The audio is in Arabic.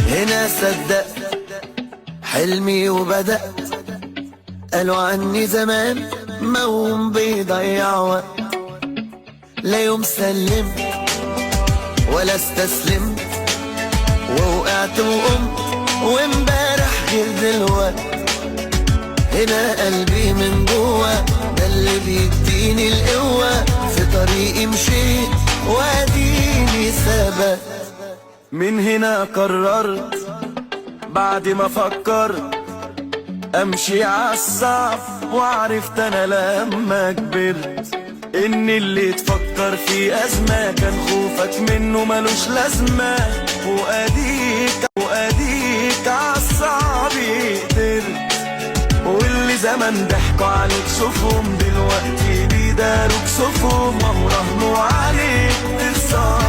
هنا صدقت حلمي وبدأت. قالوا عني زمان موهوم بيضيع وقت، لا يوم سلمت ولا استسلمت، ووقعت وقمت وامبارح غير دلوقت. هنا قلبي من جوا ده اللي بيديني القوة، في طريقي مشيت واديني ثبت. من هنا قررت بعد ما فكرت امشي عالصعب، وعرفت انا لما كبرت ان اللي تفكر في ازمة كان خوفك منه ملوش لازمة. واديك عالصعب قدرت، واللي زمان ضحكوا عليك شوفهم دلوقتي بيداروك صفهم، وراهنوا عليك تخسر